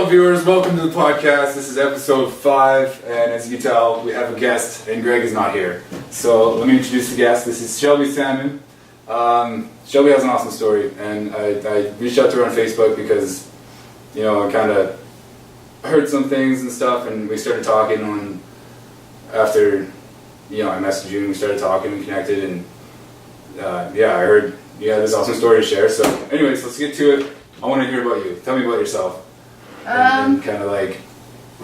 Hello viewers, welcome to the podcast. This is episode 5, and as you can tell, we have a guest, and Greg is not here. So let me introduce the guest. This is Shelbi Salmon. Shelbi has an awesome story, and I reached out to her on Facebook because, you know, I kind of heard some things and stuff, and we started talking after, you know, I messaged you and we started talking and connected, and I heard you had this awesome story to share. So anyways, let's get to it. I want to hear about you. Tell me about yourself. And kind of like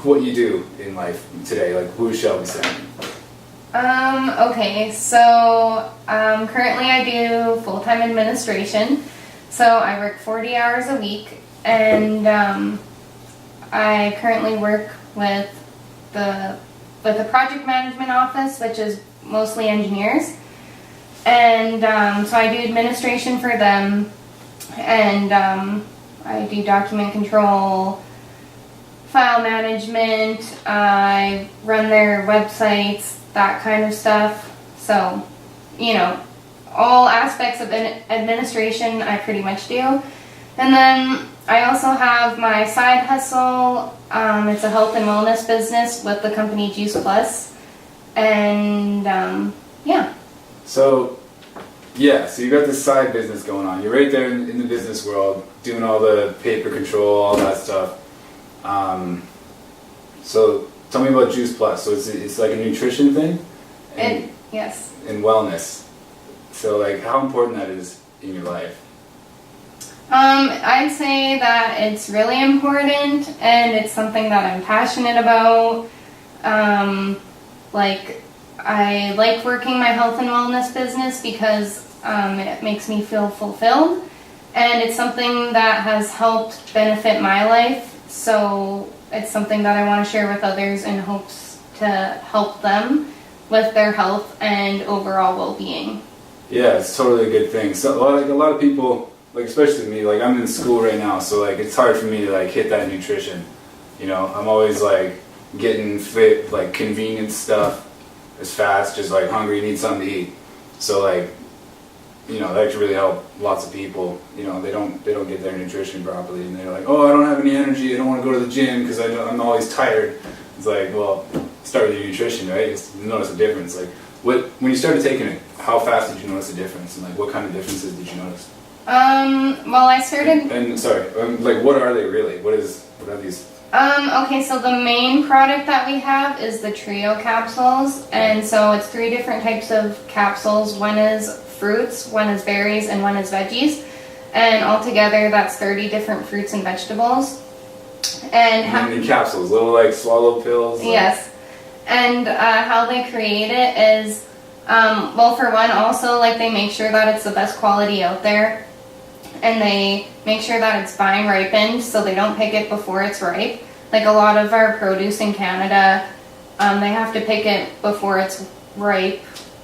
what you do in life today. Like, who is Shelbi Salmon? Okay, so currently I do full-time administration. So I work 40 hours a week, and I currently work with the project management office, which is mostly engineers. And so I do administration for them, and I do document control, file management, I run their websites, that kind of stuff. So, you know, all aspects of administration I pretty much do. And then I also have my side hustle. It's a health and wellness business with the company Juice Plus. And yeah. So you got this side business going on. You're right there in the business world, doing all the paper control, all that stuff. So tell me about Juice Plus. So it's like a nutrition thing? Yes. And wellness. So like how important that is in your life? I'd say that it's really important, and it's something that I'm passionate about. I like working my health and wellness business because it makes me feel fulfilled, and it's something that has helped benefit my life. So it's something that I want to share with others in hopes to help them with their health and overall well-being. Yeah, it's totally a good thing. So like a lot of people, like especially me, like I'm in school right now, so like it's hard for me to like hit that nutrition. You know, I'm always like getting fit, like convenient stuff. It's fast, just like hungry, need something to eat. So like, you know, that can really help lots of people. You know, they don't get their nutrition properly, and they're like, oh, I don't have any energy, I don't want to go to the gym because I'm always tired. It's like, well, start with your nutrition, right? You notice a difference. Like, when you started taking it, how fast did you notice a difference, and like what kind of differences did you notice? Well, I started. And sorry, like what are they really? What are these? Okay, so the main product that we have is the trio capsules, and so it's 3 different types of capsules. One is fruits, one is berries, and one is veggies, and altogether that's 30 different fruits and vegetables. And in capsules, little like swallow pills. Yes, and how they create it is, well, for one, also like they make sure that it's the best quality out there. And they make sure that it's vine ripened, so they don't pick it before it's ripe. Like a lot of our produce in Canada, they have to pick it before it's ripe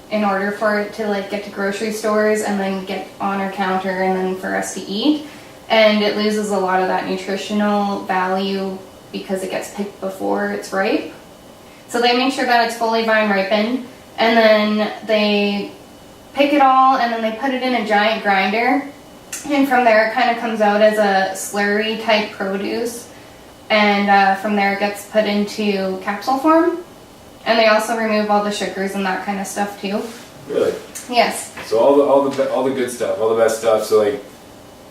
in order for it to like get to grocery stores and then get on our counter and then for us to eat. And it loses a lot of that nutritional value because it gets picked before it's ripe. So they make sure that it's fully vine ripened, and then they pick it all and then they put it in a giant grinder. And from there it kind of comes out as a slurry type produce, and from there it gets put into capsule form, and they also remove all the sugars and that kind of stuff too. Really? Yes. So all the good stuff, all the best stuff. So like,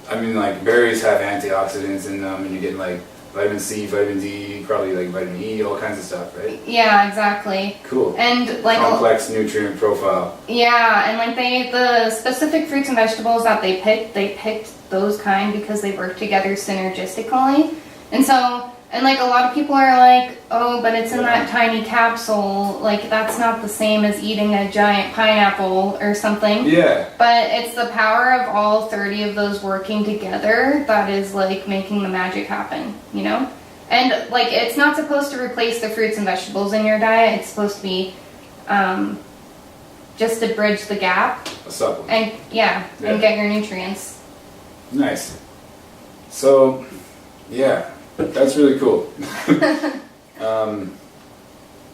I mean, like berries have antioxidants in them, and you get like vitamin C, vitamin D, probably like vitamin E, all kinds of stuff, right? Yeah, exactly. Cool. And like complex nutrient profile. Yeah, and like the specific fruits and vegetables that they picked those kind because they work together synergistically. And so, and like a lot of people are like, oh, but it's in that tiny capsule, like that's not the same as eating a giant pineapple or something. Yeah. But it's the power of all 30 of those working together that is like making the magic happen, you know? And like it's not supposed to replace the fruits and vegetables in your diet. It's supposed to be just to bridge the gap. A supplement. And and get your nutrients. Nice. So, yeah, that's really cool.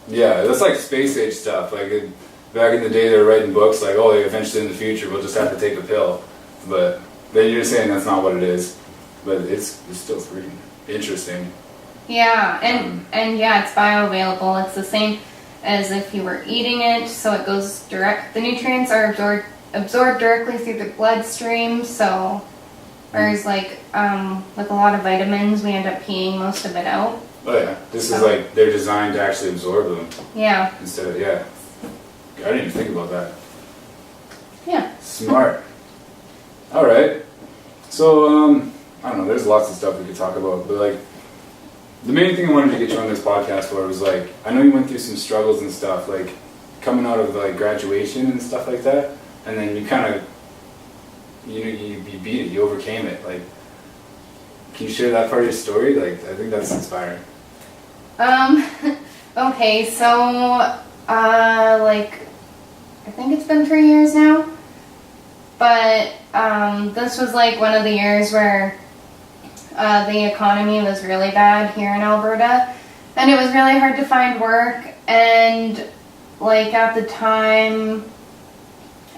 Yeah, that's like space age stuff. Like back in the day, they were writing books like, oh, eventually in the future we'll just have to take a pill. But then you're saying that's not what it is. But it's still pretty interesting. Yeah, and yeah, it's bioavailable. It's the same as if you were eating it, so it goes direct. The nutrients are absorbed directly through the bloodstream. So, whereas like with a lot of vitamins, we end up peeing most of it out. Oh yeah, this is like they're designed to actually absorb them. Yeah. Instead of I didn't even think about that. Yeah. Smart. All right. So I don't know. There's lots of stuff we could talk about, but like the main thing I wanted to get you on this podcast for was like I know you went through some struggles and stuff, like coming out of like graduation and stuff like that, and then you kind of you beat it, you overcame it. Like, can you share that part of your story? Like, I think that's inspiring. Okay, so like I think it's been 3 years now, but this was like one of the years where the economy was really bad here in Alberta, and it was really hard to find work. And like at the time,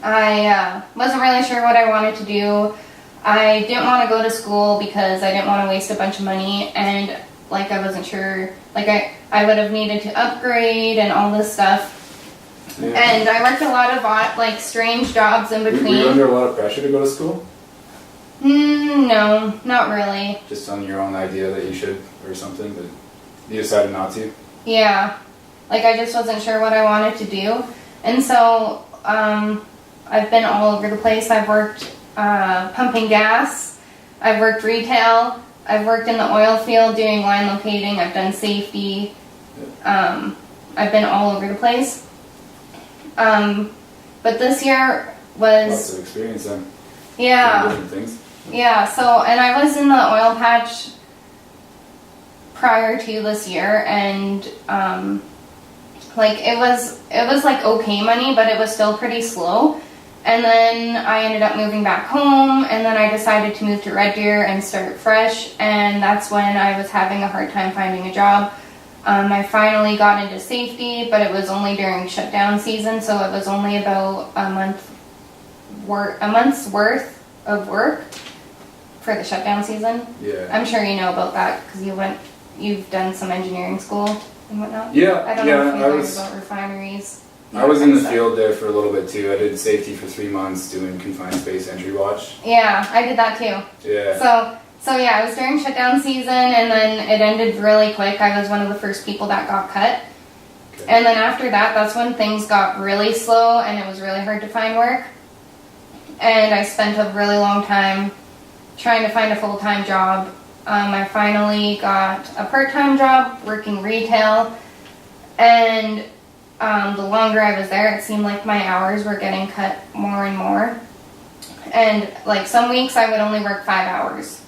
I wasn't really sure what I wanted to do. I didn't want to go to school because I didn't want to waste a bunch of money, and like I wasn't sure, like I would have needed to upgrade and all this stuff. Yeah. And I worked a lot of like strange jobs in between. Were you under a lot of pressure to go to school? No, not really. Just on your own idea that you should or something, but you decided not to? Yeah. Like I just wasn't sure what I wanted to do. And so I've been all over the place. I've worked pumping gas. I've worked retail. I've worked in the oil field doing line locating. I've done safety. I've been all over the place. But this year was... Lots of experience then. Yeah. Different things. Yeah, so, and I was in the oil patch prior to this year, and like it was like okay money, but it was still pretty slow. And then I ended up moving back home, and then I decided to move to Red Deer and start fresh, and that's when I was having a hard time finding a job. I finally got into safety, but it was only during shutdown season, so it was only about a month's worth of work for the shutdown season. Yeah. I'm sure you know about that because you've done some engineering school and whatnot. Yeah. I don't know if you learned about refineries. I was in the field there for a little bit too. I did safety for 3 months doing confined space entry watch. Yeah, I did that too. Yeah. So yeah, it was during shutdown season, and then it ended really quick. I was one of the first people that got cut. Okay. And then after that, that's when things got really slow, and it was really hard to find work. And I spent a really long time trying to find a full-time job. I finally got a part-time job working retail, and the longer I was there, it seemed like my hours were getting cut more and more. And like some weeks I would only work 5 hours.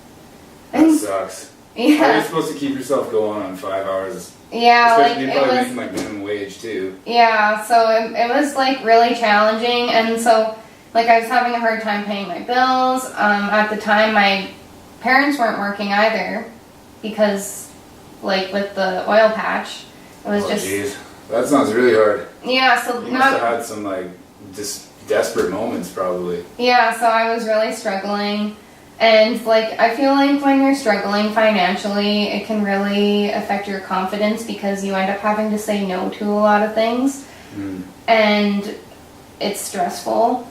That sucks. Yeah. How are you supposed to keep yourself going on 5 hours? Yeah, especially like you're probably it was making like minimum wage too. Yeah, so it was like really challenging, and so like I was having a hard time paying my bills. At the time, my parents weren't working either because, like with the oil patch, it was just. Jeez, that sounds really hard. Yeah, so you must have had some like just desperate moments probably. Yeah, so I was really struggling. And like I feel like when you're struggling financially, it can really affect your confidence because you end up having to say no to a lot of things. And it's stressful.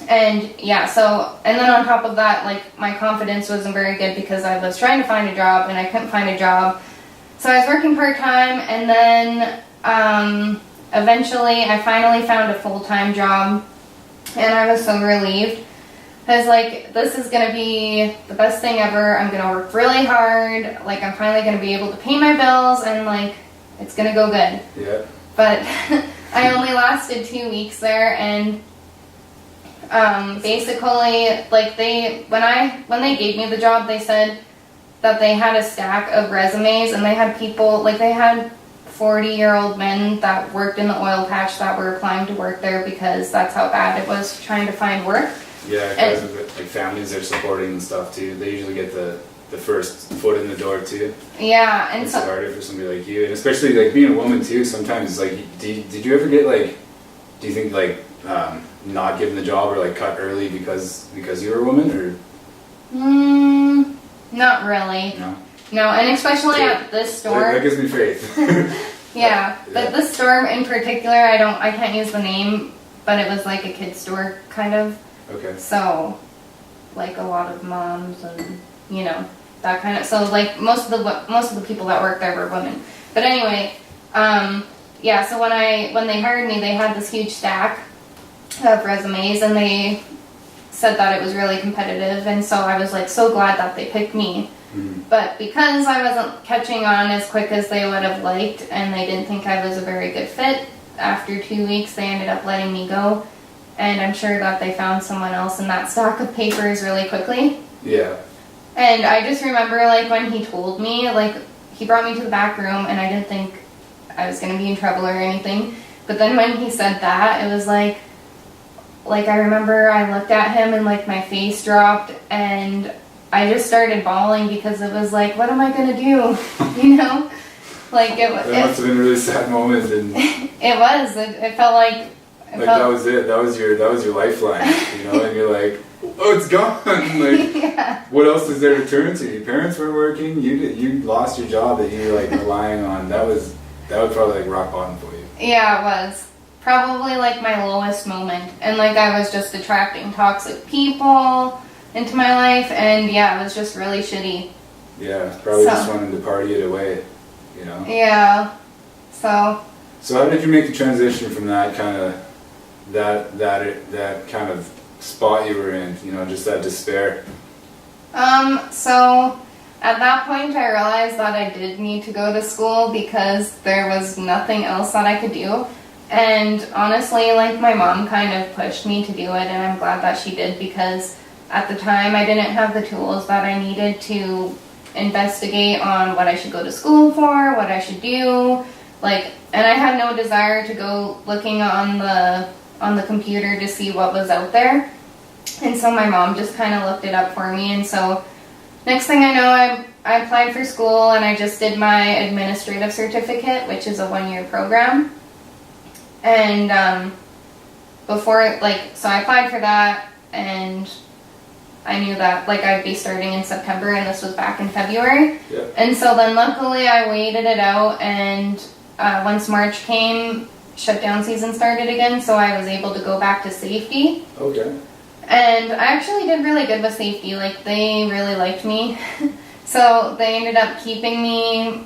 And yeah, so and then on top of that, like my confidence wasn't very good because I was trying to find a job and I couldn't find a job. So I was working part-time, and then eventually I finally found a full-time job, and I was so relieved. I was like, this is going to be the best thing ever. I'm going to work really hard. Like, I'm finally going to be able to pay my bills, and, like, it's going to go good. Yeah. But I only lasted 2 weeks there, and basically, like, when they gave me the job, they said that they had a stack of resumes, and they had people, like, they had 40-year-old men that worked in the oil patch that were applying to work there because that's how bad it was trying to find work. Yeah, guys with like families they're supporting and stuff too. They usually get the first foot in the door too. Yeah, and it's harder for somebody like you, and especially like being a woman too. Sometimes like, did you ever get like, do you think like not given the job or like cut early because you were a woman or? Not really. No. No, and especially at this store. That gives me faith. Yeah, but this store in particular, I can't use the name, but it was like a kid's store, kind of. Okay. So, like a lot of moms and, you know, that kind of, so like most of the people that worked there were women. But anyway, yeah, so when they hired me, they had this huge stack of resumes, and they said that it was really competitive, and so I was like so glad that they picked me. But because I wasn't catching on as quick as they would have liked, and they didn't think I was a very good fit, after 2 weeks they ended up letting me go. And I'm sure that they found someone else in that stack of papers really quickly. Yeah. And I just remember, like, when he told me, like, he brought me to the back room, and I didn't think I was going to be in trouble or anything. But then when he said that, it was like I remember I looked at him, and, like, my face dropped, and I just started bawling, because it was like, what am I going to do? You know? Like, it must have been a really sad moment. And it was. It felt like... that was it. That was your lifeline, you know. And you're like, oh, it's gone. Like, yeah. What else is there to turn to? Your parents were working. You lost your job that you were like relying on. That was probably like rock bottom for you. Yeah, it was probably like my lowest moment, and like I was just attracting toxic people into my life, and yeah, it was just really shitty. Yeah, probably just wanted to party it away, you know. Yeah. So how did you make the transition from that kind of that kind of spot you were in, you know, just that despair? So at that point I realized that I did need to go to school, because there was nothing else that I could do. And honestly, like, my mom kind of pushed me to do it, and I'm glad that she did, because at the time I didn't have the tools that I needed to investigate on what I should go to school for, what I should do, like, and I had no desire to go looking on the computer to see what was out there. And so my mom just kind of looked it up for me, and so next thing I know, I applied for school, and I just did my administrative certificate, which is a 1-year program. And before, like, so I applied for that, and I knew that, like, I'd be starting in September, and this was back in February. Yeah. And so then luckily I waited it out, and once March came, shutdown season started again, so I was able to go back to safety. Okay. And I actually did really good with safety. Like, they really liked me. So they ended up keeping me,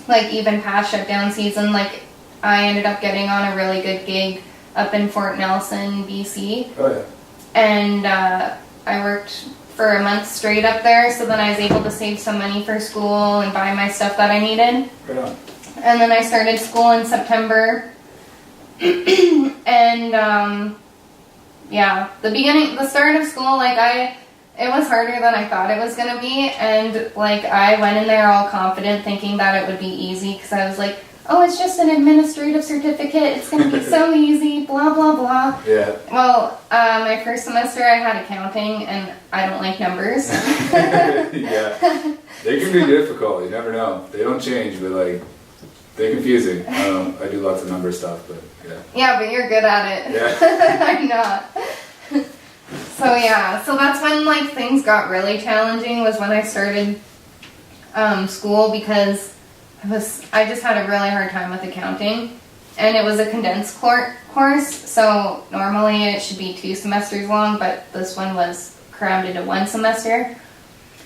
like, even past shutdown season. Like, I ended up getting on a really good gig up in Fort Nelson, BC. Oh, yeah. And I worked for a month straight up there, so then I was able to save some money for school and buy my stuff that I needed. Right on. And then I started school in September. And yeah, the start of school, like, it was harder than I thought it was gonna be, and like, I went in there all confident, thinking that it would be easy, because I was like, oh, it's just an administrative certificate, it's gonna be so easy, blah blah blah. Yeah. Well, my first semester I had accounting, and I don't like numbers. Yeah, they can be difficult. You never know. They don't change, but like, they're confusing. I do lots of number stuff, but yeah. Yeah, but you're good at it. Yeah. I'm not. So yeah, so that's when, like, things got really challenging, was when I started school, because I just had a really hard time with accounting, and it was a condensed course, so normally it should be 2 semesters long, but this one was crammed into 1 semester.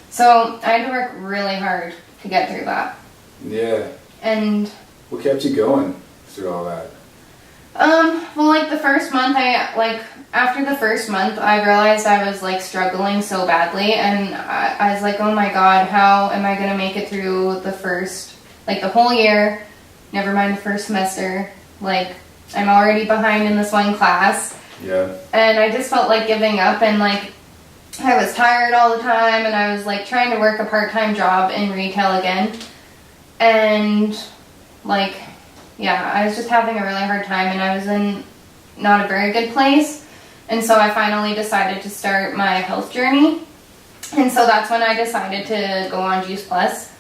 So I had to work really hard to get through that. Yeah. And what kept you going through all that? Well, like, the first month, after the first month, I realized I was, like, struggling so badly, and I was like, oh my god, how am I gonna make it through the whole year, never mind the first semester, like, I'm already behind in this one class. Yeah. And I just felt like giving up, and, like, I was tired all the time, and I was, like, trying to work a part-time job in retail again, and, like, yeah, I was just having a really hard time, and I was in not a very good place, and so I finally decided to start my health journey, and so that's when I decided to go on Juice Plus,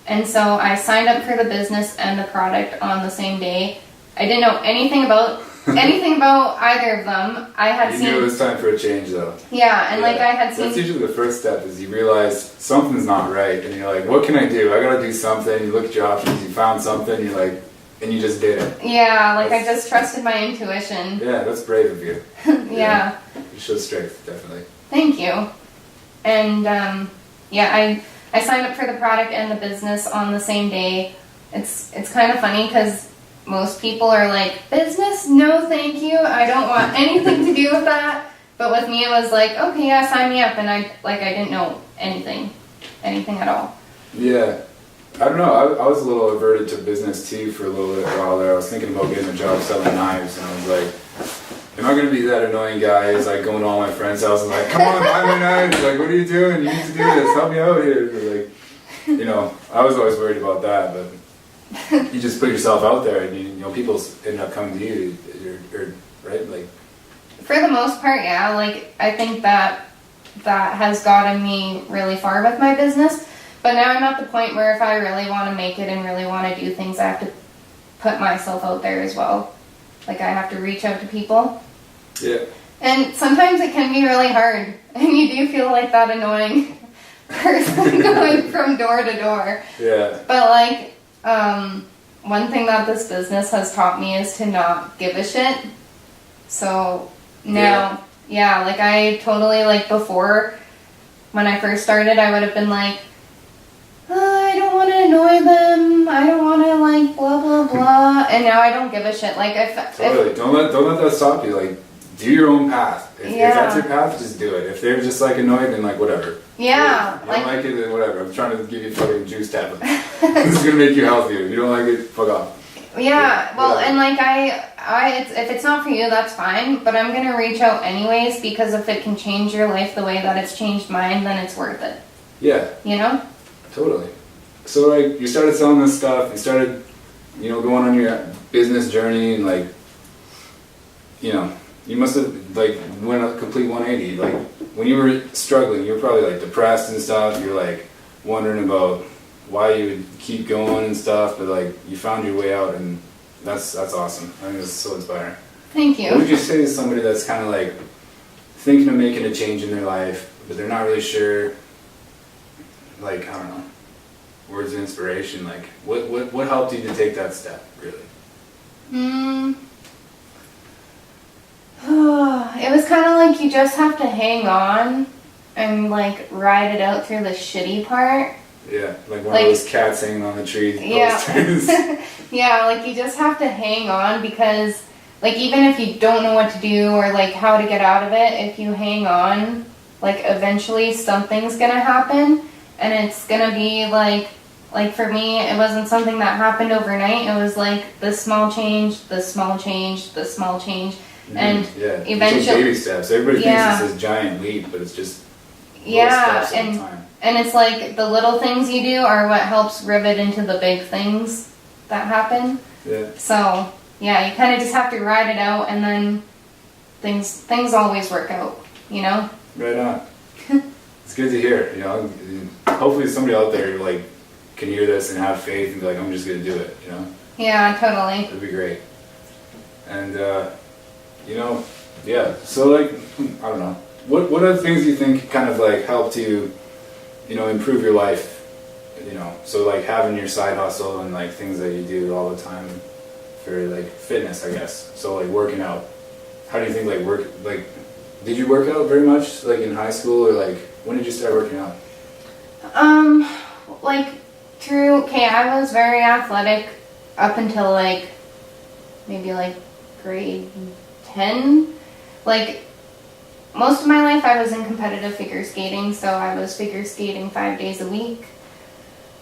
and so I signed up for the business and the product on the same day. I didn't know anything about anything about either of them. I had You seen. knew it was time for a change, though. Yeah, and like I had seen. That's usually the first step, is you realize something's not right, and you're like, what can I do? I gotta do something. You look at your options, you found something, you're like, and you just did it. Yeah, like I just trusted my intuition. Yeah, that's brave of you. Yeah. You showed strength, definitely. Thank you. And yeah, I signed up for the product and the business on the same day. It's kind of funny because most people are like, business? No, thank you. I don't want anything to do with that. But with me, it was like, okay, yeah, sign me up. And I didn't know anything at all. Yeah. I don't know, I was a little averted to business too for a little bit while there. I was thinking about getting a job selling knives, and I was like, am I going to be that annoying guy who's like going to all my friends' houses and like, come on, buy my knives, like, what are you doing? You need to do this, help me out here. Like, you know, I was always worried about that, but you just put yourself out there, and you know, people end up coming to you, or right? Like, for the most part, yeah. Like, I think that has gotten me really far with my business. But now I'm at the point where if I really want to make it and really want to do things, I have to put myself out there as well. Like, I have to reach out to people. Yeah. And sometimes it can be really hard. And you do feel like that annoying person going from door to door. Yeah. But, like, one thing that this business has taught me is to not give a shit. So now, yeah, like, I totally, like, before, when I first started, I would have been like, I don't want to annoy them. I don't want to like blah blah blah. And now I don't give a shit. Like Totally. Don't let that stop you. Like, do your own path. If that's your path, just do it. If they're just like annoyed, then like whatever. Yeah. If you don't like it, then whatever. I'm trying to give you fucking juice tablet. This is gonna make you healthier. If you don't like it, fuck off. Yeah. Well, whatever. and like if it's not for you, that's fine. But I'm gonna reach out anyways, because if it can change your life the way that it's changed mine, then it's worth it. Yeah. You know. Totally. So like, you started selling this stuff, you started, you know, going on your business journey, and like, you know, you must have like went a complete 180. Like, when you were struggling, you were probably like depressed and stuff, you're like wondering about why you would keep going and stuff, but like, you found your way out, and that's awesome. I think that's so inspiring. Thank you. What would you say to somebody that's kind of like thinking of making a change in their life, but they're not really sure? Like, I don't know, words of inspiration, like, what helped you to take that step, really? It was kind of like you just have to hang on and like ride it out through the shitty part. Yeah, like one of those cats hanging on the tree posters. Yeah, like you just have to hang on, because like even if you don't know what to do or like how to get out of it, if you hang on, like eventually something's gonna happen. And it's gonna be like for me, it wasn't something that happened overnight. It was like the small change, the small change, the small change, and eventually, it's baby steps. Everybody thinks it's this giant leap, but it's just little steps at a time. And it's like the little things you do are what helps rivet into the big things that happen. Yeah. So yeah, you kind of just have to ride it out, and then things always work out. You know. Right on. It's good to hear. You know, hopefully somebody out there like can hear this and have faith and be like, I'm just gonna do it. You know. Yeah, totally. That'd be great. And you know, yeah. So like, I don't know. What other things do you think kind of like helped you, you know, improve your life? You know, so like having your side hustle and like things that you do all the time for like fitness, I guess. So like working out. How do you think did you work out very much like in high school, or like when did you start working out? I was very athletic up until like maybe like grade 10. Like most of my life I was in competitive figure skating, so I was figure skating 5 days a week.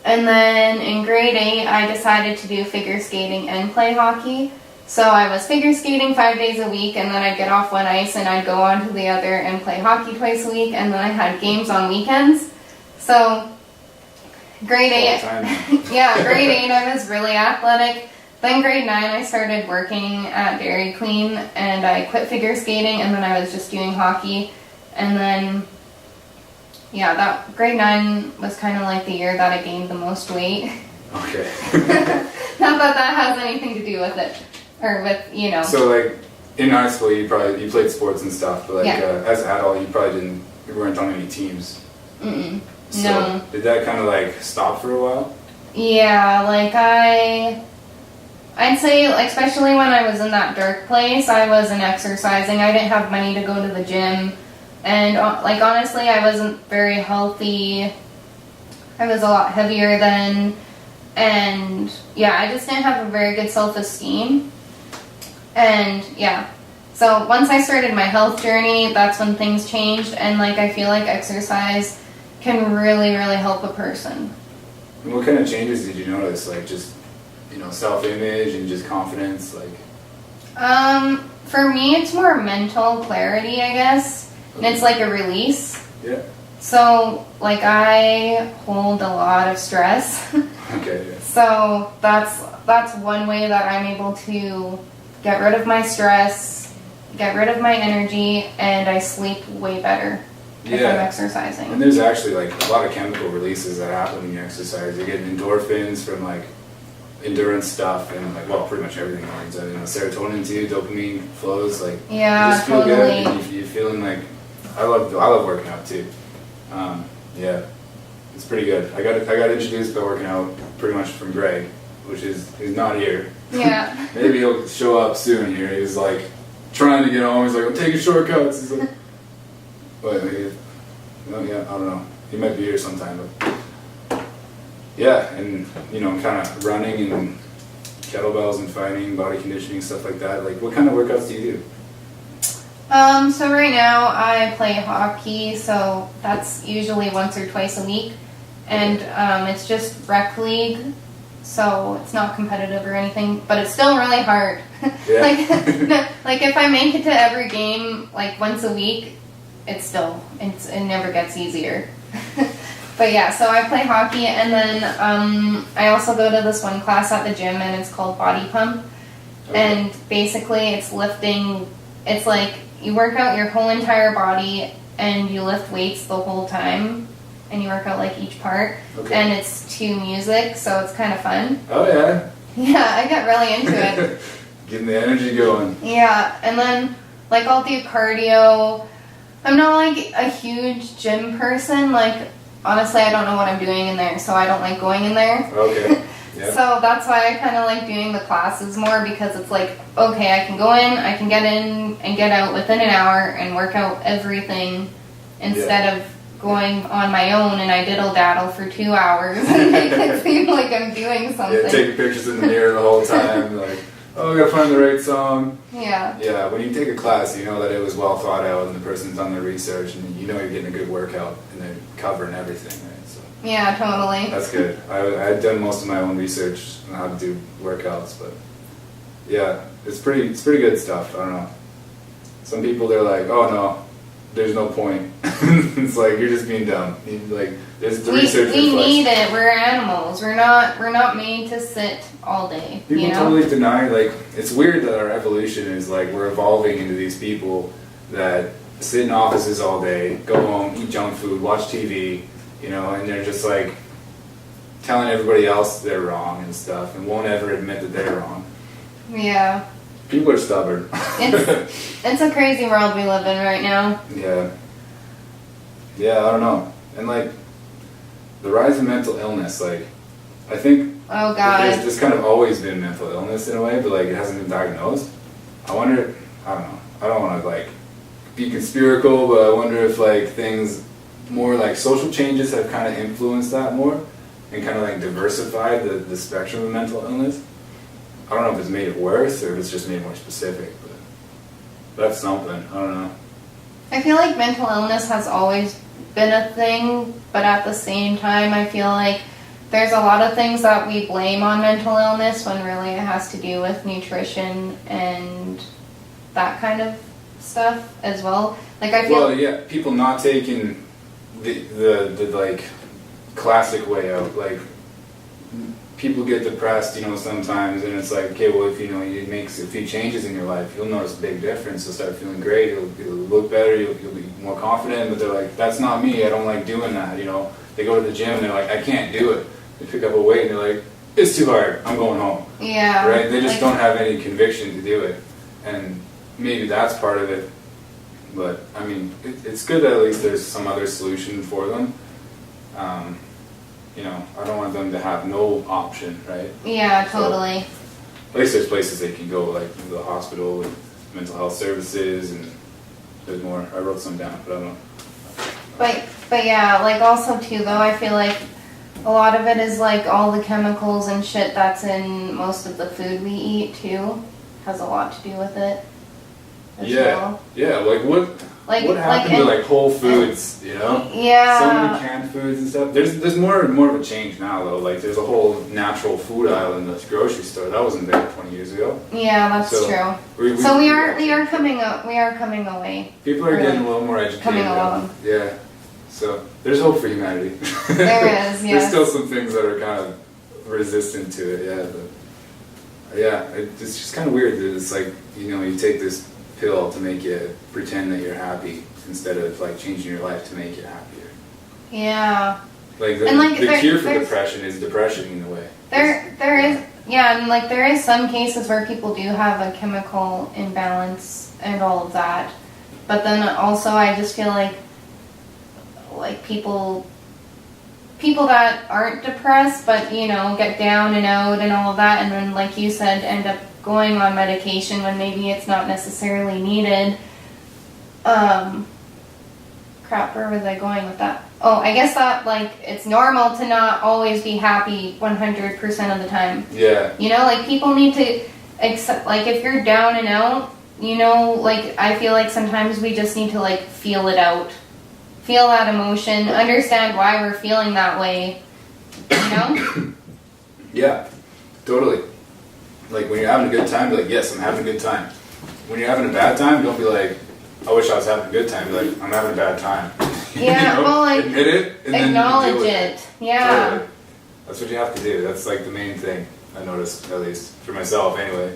And then in grade 8 I decided to do figure skating and play hockey. So I was figure skating 5 days a week, and then I'd get off one ice and I'd go on to the other and play hockey twice a week, and then I had games on weekends. So grade 8, grade 8 I was really athletic. Then grade 9 I started working at Dairy Queen, and I quit figure skating, and then I was just doing hockey. And then that grade 9 was kind of like the year that I gained the most weight. Okay. Not that has anything to do with it. Or with, you know. So like, in high school you played sports and stuff, but like Yeah. as an adult you weren't on any teams. Mm-mm. So No. did that kind of like stop for a while? Yeah, like I'd say, like, especially when I was in that dark place, I wasn't exercising. I didn't have money to go to the gym. And, like, honestly, I wasn't very healthy. I was a lot heavier then. And, yeah, I just didn't have a very good self-esteem. And, yeah. So once I started my health journey, that's when things changed. And, like, I feel like exercise can really, really help a person. And what kind of changes did you notice? Like just, self-image and just confidence, like? For me, it's more mental clarity, I guess. And it's like a release. Yeah. So, like, I hold a lot of stress. Okay, yeah. So that's one way that I'm able to get rid of my stress, get rid of my energy, and I sleep way better if I'm exercising. And there's actually like a lot of chemical releases that happen when you exercise. You're getting endorphins from like endurance stuff and like, well, pretty much everything. Serotonin too, dopamine flows. Like, Yeah, you just feel totally. good. And you're feeling like, I love working out too. Yeah, it's pretty good. I got introduced by working out pretty much from Greg, he's not here. Yeah. Maybe he'll show up soon here. He was like trying to get home. He's like, I'm taking shortcuts. He's like, but yeah, I don't know. He might be here sometime, but yeah, and kind of running and kettlebells and fighting, body conditioning, stuff like that. Like, what kind of workouts do you do? So right now I play hockey, so that's usually once or twice a week, and it's just rec league, so it's not competitive or anything, but it's still really hard. Yeah. like if I make it to every game like once a week, it never gets easier. But yeah, so I play hockey, and then I also go to this one class at the gym, and it's called Body Pump, and basically it's lifting. It's like you work out your whole entire body, and you lift weights the whole time, and you work out like each part, and it's to music, so it's kind of fun. Oh yeah. Yeah, I get really into it. Getting the energy going. Yeah, and then like I'll do cardio. I'm not like a huge gym person. Like, honestly, I don't know what I'm doing in there, so I don't like going in there. Okay. Yeah. So that's why I kind of like doing the classes more, because it's like, okay, I can go in, I can get in and get out within an hour and work out everything instead of going on my own and I diddle-daddle for 2 hours and make it seem like I'm doing something. Yeah, taking pictures in the mirror the whole time, like, oh, I gotta find the right song. Yeah. Yeah, when you take a class, you know that it was well thought out and the person's done their research and you know you're getting a good workout and they're covering everything, right? So Yeah, totally. that's good. I had done most of my own research on how to do workouts, but yeah, it's pretty good stuff. I don't know. Some people, they're like, oh no, there's no point. It's like, you're just being dumb. There's the research. We need it. We're animals. We're not made to sit all day. People totally deny, like, it's weird that our evolution is like, we're evolving into these people that sit in offices all day, go home, eat junk food, watch TV, and they're just like telling everybody else they're wrong and stuff and won't ever admit that they're wrong. Yeah. People are stubborn. It's a crazy world we live in right now. Yeah. Yeah, I don't know. And like, the rise of mental illness, like, I think Oh God. there's kind of always been mental illness in a way, but like, it hasn't been diagnosed. I wonder, I don't know. I don't want to like be conspiratorial, but I wonder if like things more like social changes have kind of influenced that more and kind of like diversified the spectrum of mental illness. I don't know if it's made it worse or if it's just made it more specific, but that's something. I don't know. I feel like mental illness has always been a thing, but at the same time, I feel like there's a lot of things that we blame on mental illness when really it has to do with nutrition and that kind of stuff as well. Like, I feel. Well, yeah, people not taking the like classic way out. Like, people get depressed, sometimes, and it's like, okay, well, if you make a few changes in your life, you'll notice a big difference. You'll start feeling great. You'll look better. You'll be more confident. But they're like, that's not me. I don't like doing that. They go to the gym and they're like, I can't do it. They pick up a weight and they're like, it's too hard. I'm going home. Yeah. Right? They just don't have any conviction to do it. And maybe that's part of it. But I mean, it's good that at least there's some other solution for them. You know, I don't want them to have no option, right? Yeah, totally. So, at least there's places they can go, like the hospital with mental health services, and there's more. I wrote some down, but I don't know. But yeah, like also too though, I feel like a lot of it is like all the chemicals and shit that's in most of the food we eat too has a lot to do with it. As well. Yeah, like what happened to like Whole Foods, you know? Yeah. So many canned foods and stuff. There's more and more of a change now though. Like there's a whole natural food aisle in the grocery store. That wasn't there 20 years ago. Yeah, that's true. So we are coming away. People are getting a little more educated. Coming along. Yeah. So there's hope for humanity. There is, yes. There's still some things that are kind of resistant to it, yeah. But yeah, it's just kind of weird that it's like, you know, you take this pill to make you pretend that you're happy instead of like changing your life to make you happier. Yeah. Like the cure for depression is depression in a way. There is, yeah, and like there is some cases where people do have a chemical imbalance and all of that, but then also I just feel like people that aren't depressed but you know get down and out and all of that, and then like you said end up going on medication when maybe it's not necessarily needed. Crap, where was I going with that? Oh, I guess that like it's normal to not always be happy 100% of the time. Yeah. You know, like people need to accept, like if you're down and out, you know, like I feel like sometimes we just need to like feel it out. Feel that emotion, understand why we're feeling that way, you know? Yeah, totally. Like when you're having a good time, be like, yes, I'm having a good time. When you're having a bad time, don't be like, I wish I was having a good time. Be like, I'm having a bad time. Yeah, you know? well, like, admit it, and acknowledge then deal with it. Yeah. Totally. That's what you have to do. That's like the main thing I noticed, at least for myself anyway.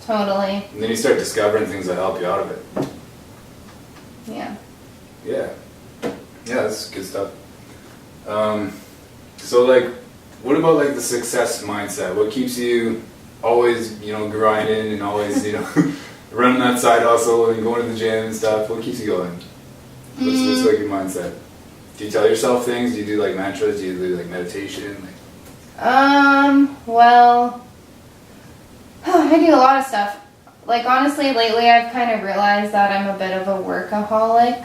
Totally. And then you start discovering things that help you out of it. Yeah. Yeah. Yeah, that's good stuff. So like, what about like the success mindset? What keeps you always, you know, grinding and always, you know, running that side hustle and going to the gym and stuff? What keeps you going? What's like your mindset? Do you tell yourself things? Do you do like mantras? Do you do like meditation? Well, I do a lot of stuff. Like honestly, lately I've kind of realized that I'm a bit of a workaholic.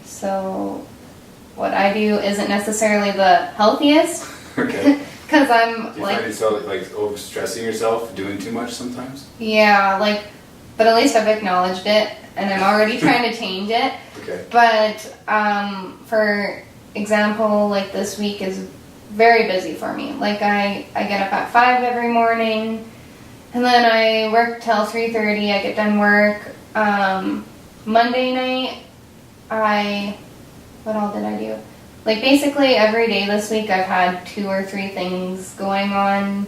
So what I do isn't necessarily the healthiest. Okay. Because I'm do you like... find yourself like overstressing yourself, doing too much sometimes? Yeah, like, but at least I've acknowledged it, and I'm already trying to change it. Okay. But, for example, like this week is very busy for me. Like I get up at 5 every morning, and then I work till 3:30, I get done work. Monday night, what all did I do? Like basically every day this week I've had 2 or 3 things going on,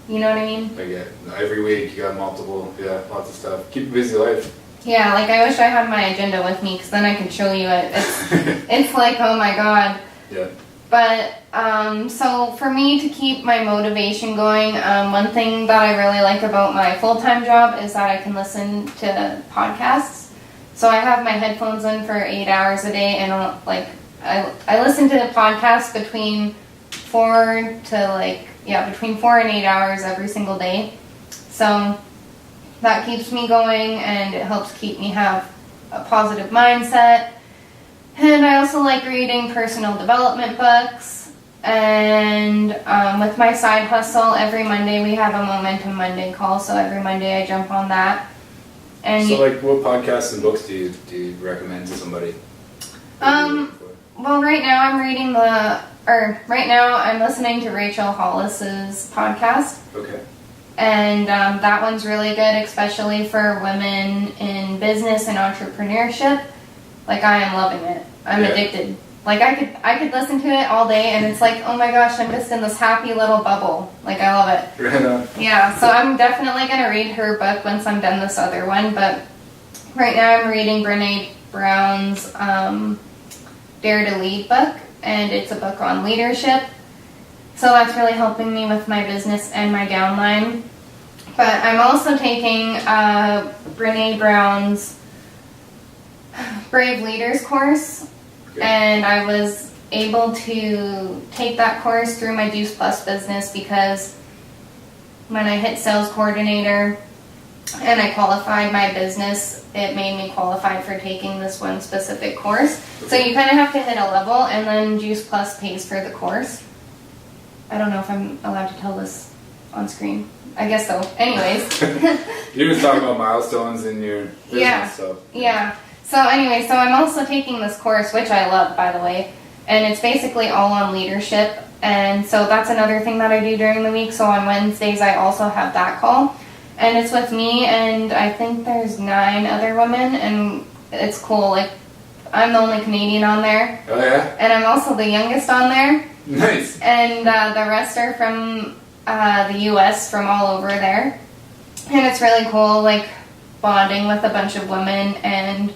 you know what I mean? I get every week you got multiple, lots of stuff. Keep a busy life. Yeah, like I wish I had my agenda with me because then I could show you it. It's like, oh my god. Yeah. But, so for me to keep my motivation going, one thing that I really like about my full-time job is that I can listen to podcasts. So I have my headphones in for 8 hours a day, and I listen to podcasts between 4 and 8 hours every single day. So that keeps me going, and it helps keep me have a positive mindset. And I also like reading personal development books. And with my side hustle, every Monday we have a Momentum Monday call. So every Monday I jump on that. And so like, what podcasts and books do you recommend to somebody? Well, right now I'm listening to Rachel Hollis's podcast. Okay. And that one's really good, especially for women in business and entrepreneurship. Like, I am loving it. I'm addicted. Like, I could listen to it all day, and it's like, oh my gosh, I'm just in this happy little bubble. Like, I love it. Right on. Yeah, so I'm definitely going to read her book once I'm done this other one, but right now I'm reading Brene Brown's Dare to Lead book, and it's a book on leadership. So that's really helping me with my business and my downline. But I'm also taking Brene Brown's Brave Leaders course, and I was able to take that course through my Juice Plus business because when I hit sales coordinator and I qualified my business, it made me qualified for taking this one specific course. So you kind of have to hit a level, and then Juice Plus pays for the course. I don't know if I'm allowed to tell this on screen. I guess so. Anyways. You're just talking about milestones in your business. Yeah. Yeah. So anyway, so I'm also taking this course, which I love, by the way, and it's basically all on leadership. And so that's another thing that I do during the week. So on Wednesdays, I also have that call. And it's with me, and I think there's 9 other women, and it's cool. Like, I'm the only Canadian on there. Oh, yeah? And I'm also the youngest on there. Nice. And the rest are from the U.S., from all over there. And it's really cool, like, bonding with a bunch of women, and,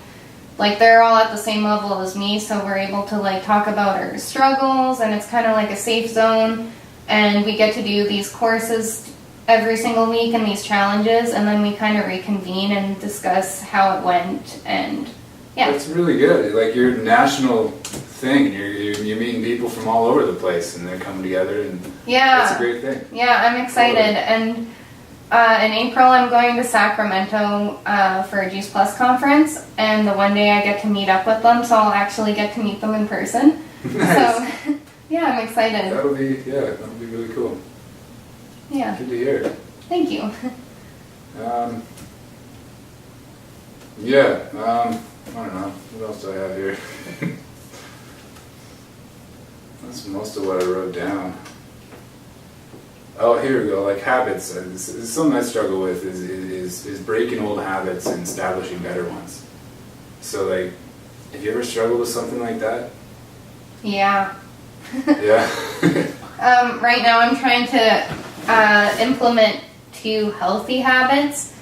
like, they're all at the same level as me, so we're able to, like, talk about our struggles, and it's kind of like a safe zone, and we get to do these courses every single week and these challenges, and then we kind of reconvene and discuss how it went, and yeah. That's really good. Like, you're a national thing. You're meeting people from all over the place, and they're coming together, and that's a great thing. Yeah, I'm excited. And in April, I'm going to Sacramento for a Juice Plus conference, and the one day I get to meet up with them, so I'll actually get to meet them in person. Nice. So, yeah, I'm excited. That'll be really cool. Yeah. Good to hear. Thank you. I don't know. What else do I have here? That's most of what I wrote down. Oh, here we go. Like habits. This is something I struggle with is breaking old habits and establishing better ones. So, like, have you ever struggled with something like that? Yeah. Yeah. Right now, I'm trying to implement 2 healthy habits.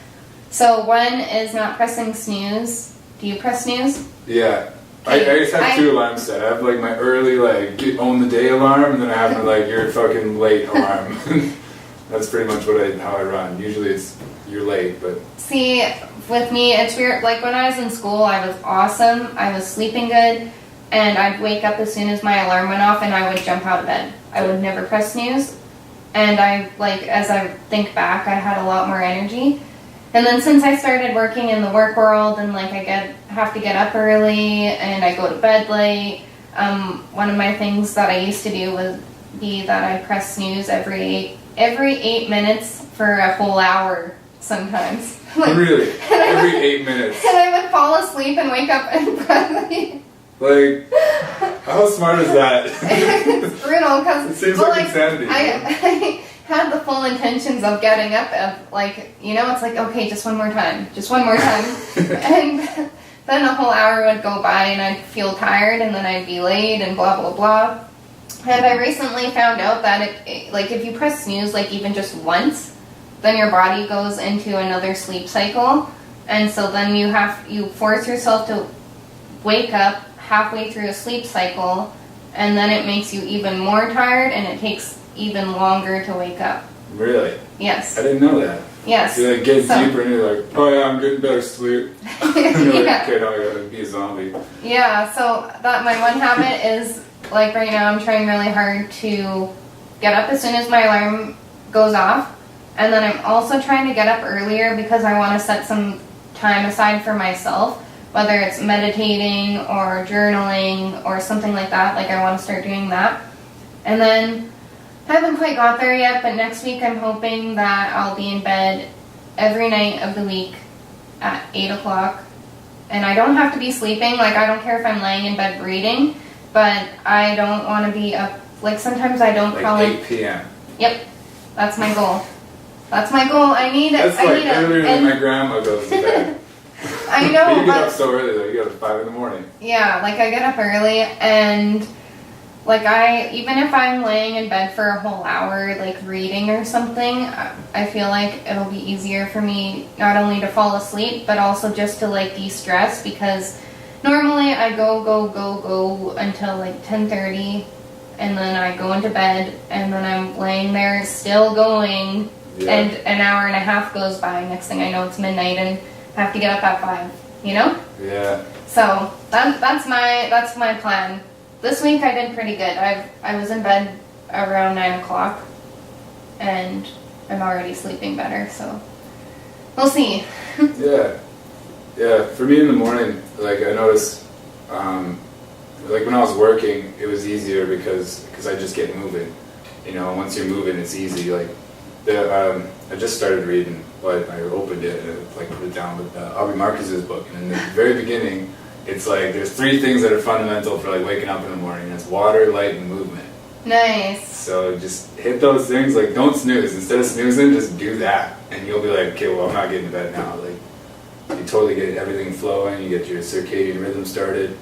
So one is not pressing snooze. Do you press snooze? Yeah. I just have 2 alarms set. I have like my early own the day alarm, and then I have my like you're fucking late alarm. That's pretty much how I run. Usually it's you're late, but see, with me it's weird. Like when I was in school, I was awesome. I was sleeping good, and I'd wake up as soon as my alarm went off, and I would jump out of bed. I would never press snooze. And as I think back, I had a lot more energy. And then since I started working in the work world, and like have to get up early and I go to bed late, one of my things that I used to do would be that I press snooze every 8 minutes for a whole hour sometimes. Really? Every 8 minutes? And I would fall asleep and wake up and probably... Like, how smart is that? It's brutal because it seems like insanity. I had the full intentions of getting up, it's like, okay, just one more time, and then a whole hour would go by and I'd feel tired, and then I'd be late and blah blah blah. And I recently found out that if you press snooze like even just once, then your body goes into another sleep cycle, and so then you force yourself to wake up halfway through a sleep cycle, and then it makes you even more tired, and it takes even longer to wake up. Really? Yes. I didn't know that. Yes. You get deeper and you're like, oh yeah, I'm getting better sleep. And you're like, okay, now I gotta be a zombie. Yeah, so that my one habit is, like right now I'm trying really hard to get up as soon as my alarm goes off, and then I'm also trying to get up earlier because I want to set some time aside for myself, whether it's meditating or journaling or something like that. Like I want to start doing that. And then I haven't quite got there yet, but next week I'm hoping that I'll be in bed every night of the week at 8 o'clock. And I don't have to be sleeping. Like I don't care if I'm laying in bed reading, but I don't want to be up. Like sometimes I don't like 8 p.m. Yep. That's my goal. That's my goal. I need it. That's like earlier than my grandma goes to bed. I know. But you get up so early though. You get up at 5 in the morning. Yeah, like I get up early, and like even if I'm laying in bed for a whole hour, like reading or something, I feel like it'll be easier for me not only to fall asleep, but also just to like de-stress, because normally I go until like 10:30, and then I go into bed, and then I'm laying there still going Yeah. And an hour and a half goes by. Next thing I know, it's midnight, and I have to get up at 5. You know? Yeah. So that's my plan. This week I did pretty good. I was in bed around 9 o'clock, and I'm already sleeping better. So we'll see. Yeah. For me in the morning, like I noticed, like when I was working, it was easier because I just get moving. You know, once you're moving, it's easy. Like I just started reading. Well, I opened it and like put it down with Aubrey Marcus's book, and in the very beginning, it's like there's 3 things that are fundamental for like waking up in the morning. It's water, light, and movement. Nice. So just hit those things. Like don't snooze. Instead of snoozing, just do that, and you'll be like, okay, well I'm not getting to bed now. Like you totally get everything flowing. You get your circadian rhythm started.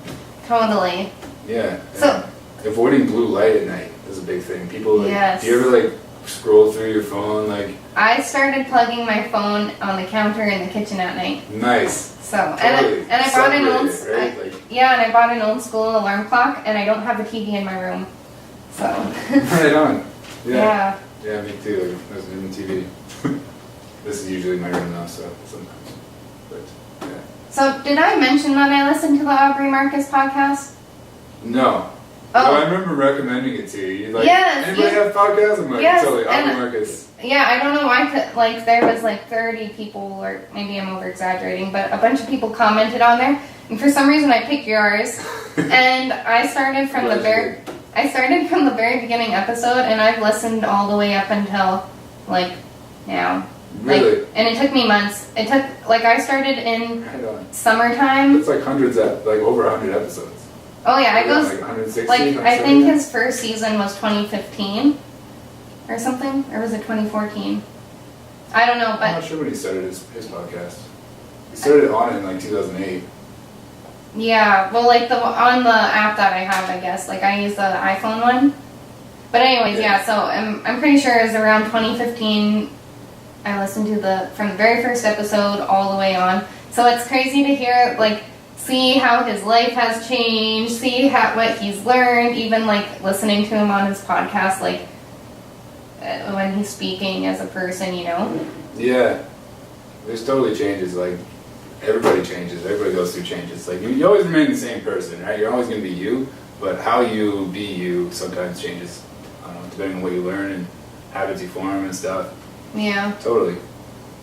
Totally. Yeah. So avoiding blue light at night is a big thing. People like, yes. Do you ever like scroll through your phone like? I started plugging my phone on the counter in the kitchen at night. Nice. So Totally. and I bought an old right? and I bought an old school alarm clock, and I don't have a TV in my room. So Right on. Yeah. Yeah, me too. Like, there's no TV. This is usually my room now, so sometimes. But yeah. So did I mention that I listened to the Aubrey Marcus podcast? No. Oh. No, I remember recommending it to you. You're like, Yes, anybody have podcasts? I'm like, yes, totally, Aubrey and- Marcus. Yeah, I don't know why, like, there was like 30 people, or maybe I'm over-exaggerating, but a bunch of people commented on there, and for some reason I picked yours, and I started from the very beginning episode, and I've listened all the way up until, like, now. Really? Like, and it took me months. It took, like, I started in Right on. summertime. It's like hundreds of, like over 100 episodes. Oh yeah, it goes, Like 160, like, I think 170? his first season was 2015, or something, or was it 2014? I don't know, I'm but not sure when he started his podcast. He started on it in like 2008. yeah, well, like on the app that I have, I guess, like I use the iPhone one. But anyways, yeah. So I'm pretty sure it was around 2015. I listened to from the very first episode all the way on. So it's crazy to hear, like, see how his life has changed, see what he's learned, even like listening to him on his podcast, like when he's speaking as a person, you know. Yeah, there's totally changes. Like everybody changes. Everybody goes through changes. Like you always remain the same person, right? You're always going to be you, but how you be you sometimes changes, depending on what you learn and habits you form and stuff. Yeah. Totally.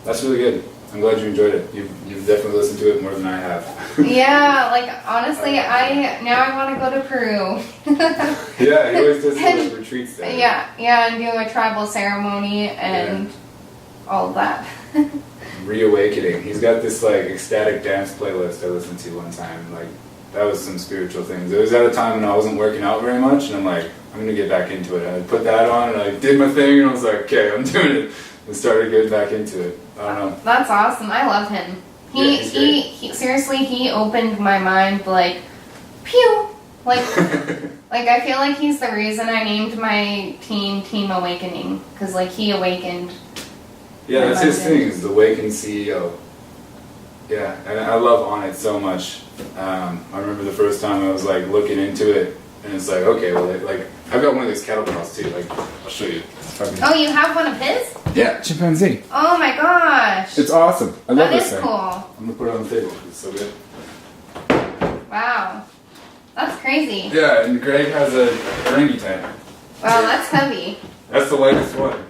That's really good. I'm glad you enjoyed it. You've definitely listened to it more than I have. Yeah, like honestly, I want to go to Peru. Yeah, he always does like retreats there. Yeah, and do a tribal ceremony and all of that. Reawakening. He's got this like ecstatic dance playlist I listened to one time. Like that was some spiritual things. It was at a time when I wasn't working out very much, and I'm like, I'm gonna get back into it. And I put that on, and I did my thing, and I was like, okay, I'm doing it. And started getting back into it. I don't know. That's awesome. I love him. He seriously, he opened my mind like, pew. Like, like I feel like he's the reason I named my Team Awakening, because like he awakened. Yeah, that's his thing. Is the awakened CEO. Yeah, and I love On It so much. I remember the first time I was like looking into it, and it's like, okay, well, like I've got one of these kettlebells too. Like, I'll show you. Oh, you have one of his? Yeah, chimpanzee. Oh my gosh. It's awesome. I love this thing. That is cool. I'm gonna put it on the table. It's so good. Wow, that's crazy. Yeah, and Greg has a orangutan. Wow, that's heavy. That's the lightest one.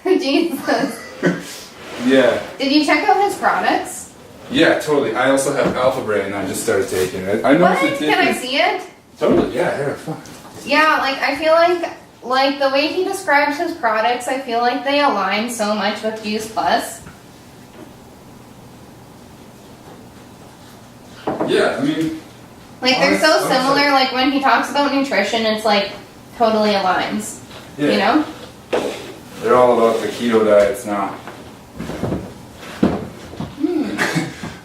Jesus. Yeah. Did you check out his products? Yeah, totally. I also have Alpha Brain. I just started taking it. I noticed What? a difference. Can I see it? Totally. Yeah. Here. Fuck. Yeah, like I feel like the way he describes his products, I feel like they align so much with Juice Plus. Yeah. I mean. Like they're so similar. Like when he talks about nutrition, it's like totally aligns. Yeah. You know? They're all about the keto diets now.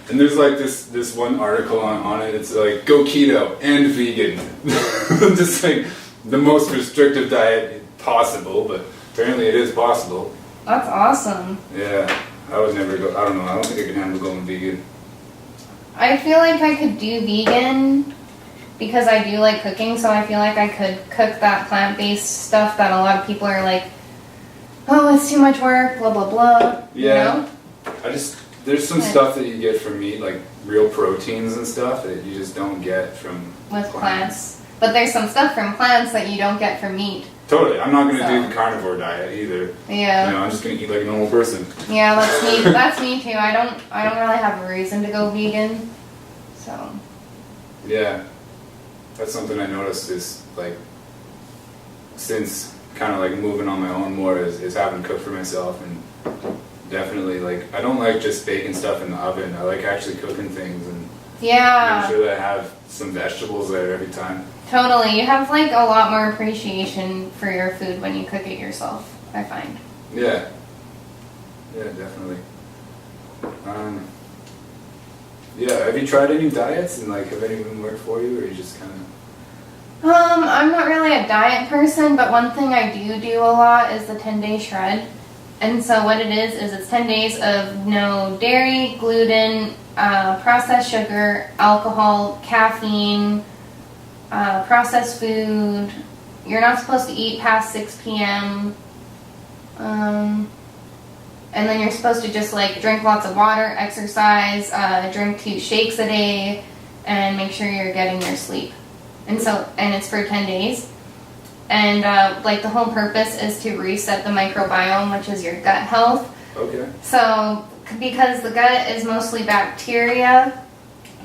And there's like this one article on it. It's like go keto and vegan. Just like the most restrictive diet possible, but apparently it is possible. That's awesome. Yeah, I would never go. I don't know. I don't think I could handle going vegan. I feel like I could do vegan because I do like cooking, so I feel like I could cook that plant-based stuff that a lot of people are like oh, it's too much work, blah blah blah. Yeah. You know? There's some Yeah. stuff that you get from meat, like real proteins and stuff that you just don't get from With plants. But there's some stuff from plants that you don't get from meat. Totally. I'm not going to So. do the carnivore diet either. Yeah. You know, I'm just going to eat like a normal person. Yeah, that's me. That's me too. I don't really have a reason to go vegan. So. Yeah. That's something I noticed is like since kind of like moving on my own more is having to cook for myself, and definitely like I don't like just baking stuff in the oven. I like actually cooking things and Yeah. making sure that I have some vegetables there every time. Totally. You have like a lot more appreciation for your food when you cook it yourself, I find. Yeah. Yeah, definitely. Yeah, have you tried any diets and like have any of them worked for you, or you just kind of? I'm not really a diet person, but one thing I do a lot is the 10-day shred. And so what it is it's 10 days of no dairy, gluten, processed sugar, alcohol, caffeine, processed food. You're not supposed to eat past 6 p.m. And then you're supposed to just like drink lots of water, exercise, drink 2 shakes a day, and make sure you're getting your sleep. And it's for 10 days. And like the whole purpose is to reset the microbiome, which is your gut health. Okay. So because the gut is mostly bacteria,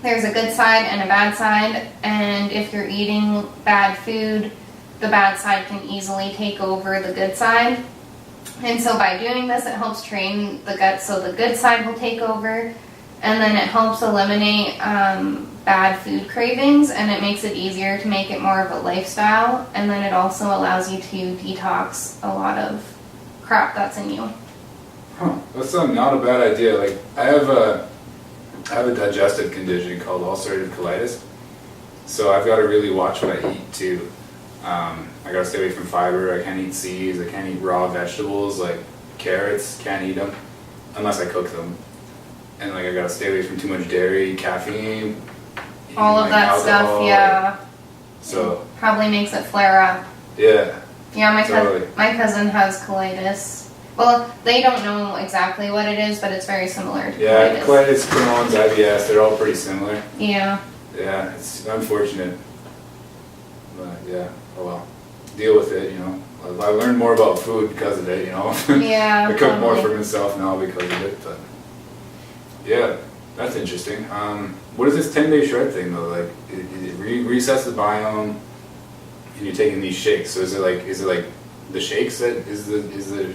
there's a good side and a bad side. And if you're eating bad food, the bad side can easily take over the good side. And so by doing this, it helps train the gut so the good side will take over. And then it helps eliminate bad food cravings, and it makes it easier to make it more of a lifestyle. And then it also allows you to detox a lot of crap that's in you. Huh. That's not a bad idea. Like I have a digestive condition called ulcerative colitis, so I've got to really watch what I eat too. I gotta stay away from fiber. I can't eat seeds. I can't eat raw vegetables like carrots. Can't eat them unless I cook them. And like I gotta stay away from too much dairy, caffeine, All of like that alcohol. stuff, yeah. So Probably makes it flare up. yeah. Yeah, Totally. my cousin has colitis. Well, they don't know exactly what it is, but it's very similar to Yeah, colitis. colitis, Crohn's, IBS, they're all pretty similar. Yeah. Yeah, it's unfortunate. But yeah, oh well. Deal with it, you know. I learned more about food because of it, you know. Yeah, I cook more totally. for myself now because of it, but yeah, that's interesting. What is this 10-day shred thing though? Like, it resets the biome, and you're taking these shakes. So is it like the shakes that is the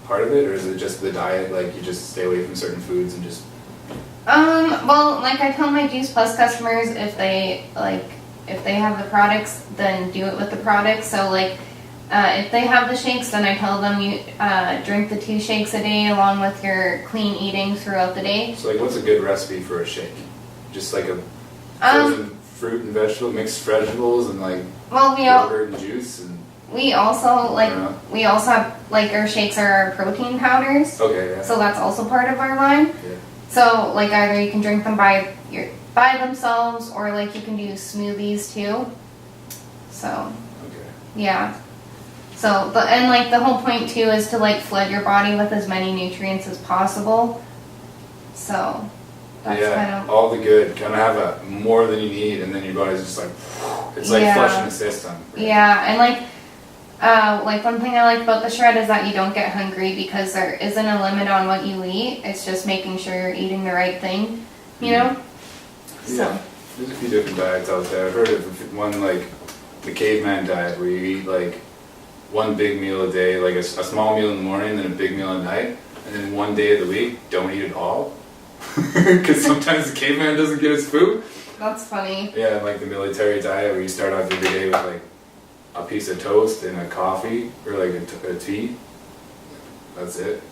part of it, or is it just the diet? Like you just stay away from certain foods and just. Well, like I tell my Juice Plus customers, if they have the products, then do it with the products. So like, if they have the shakes, then I tell them you drink the 2 shakes a day along with your clean eating throughout the day. So like, what's a good recipe for a shake? Just like a frozen fruit and vegetable, mixed vegetables, and like Well, yogurt and juice and. we also Yeah. have like our shakes are our protein powders. Okay. Yeah. So that's also part of our line. Yeah. So like either you can drink them by themselves, or like you can do smoothies too. So Okay. yeah. So and like the whole point too is to like flood your body with as many nutrients as possible. So that's Yeah, kind of all the good. Kind of have more than you need, and then your body's just like, it's like Yeah. flushing the system. yeah, and like one thing I like about the shred is that you don't get hungry because there isn't a limit on what you eat. It's just making sure you're eating the right thing, you know? Yeah, there's a few different diets out there. I've heard of one like the caveman diet where you eat like one big meal a day, like a small meal in the morning, then a big meal at night, and then one day of the week, don't eat at all. Because sometimes the caveman doesn't get his food. That's funny. Yeah, like the military diet where you start off every day with like a piece of toast and a coffee or like a tea. That's it.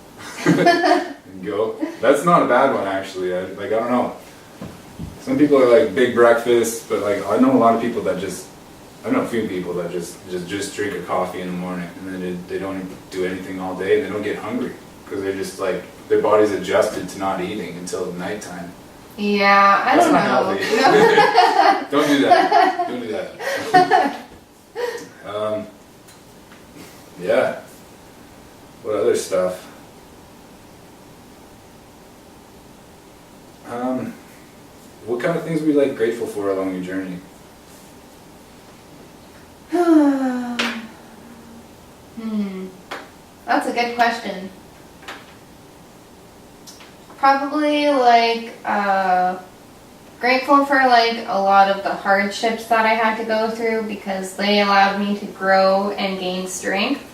And go. That's not a bad one actually. I don't know. Some people are like big breakfast, but like I know a lot of people that I know a few people that just drink a coffee in the morning and then they don't do anything all day and they don't get hungry because they're just like their body's adjusted to not eating until nighttime. Yeah, I That's don't not know. healthy. Don't do that. Don't do that. Yeah. What other stuff? What kind of things were you like grateful for along your journey? That's a good question. Probably like grateful for like a lot of the hardships that I had to go through because they allowed me to grow and gain strength.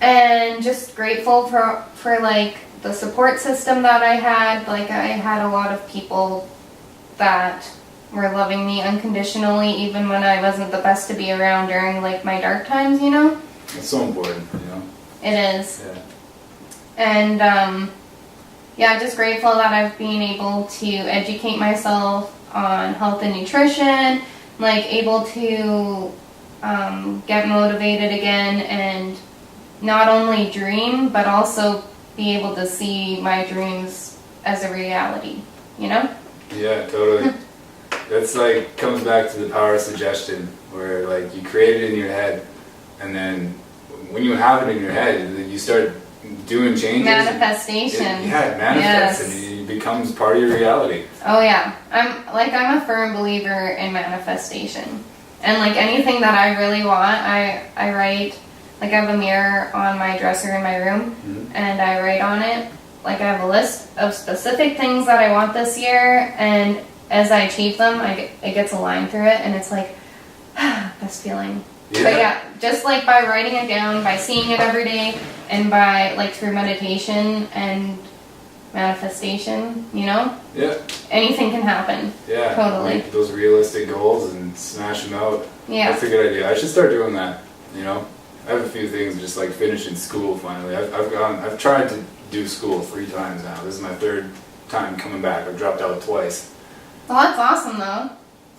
And just grateful for like the support system that I had. Like I had a lot of people that were loving me unconditionally even when I wasn't the best to be around during like my dark times, you know? It's so important, you know? It is. Yeah. And yeah, just grateful that I've been able to educate myself on health and nutrition, like able to get motivated again and not only dream, but also be able to see my dreams as a reality, you know? Yeah, totally. That's like, comes back to the power of suggestion, where like you create it in your head, and then when you have it in your head, you start doing changes. Manifestation. It manifests, Yes. and it becomes part of your reality. Oh yeah, I'm a firm believer in manifestation, and like anything that I really want, I write. Like I have a mirror on my dresser in my room, and I write on it. Like I have a list of specific things that I want this year, and as I achieve them, it gets a line through it, and it's like best feeling. Yeah. But yeah, just like by writing it down, by seeing it every day, and by like through meditation and manifestation, you know? Yeah. Anything can happen. Yeah. Totally. Make those realistic goals and smash them out. Yeah. That's a good idea. I should start doing that, you know? I have a few things, just like finishing school finally. I've tried to do school 3 times now. This is my 3rd time coming back. I've dropped out twice. Well, that's awesome though.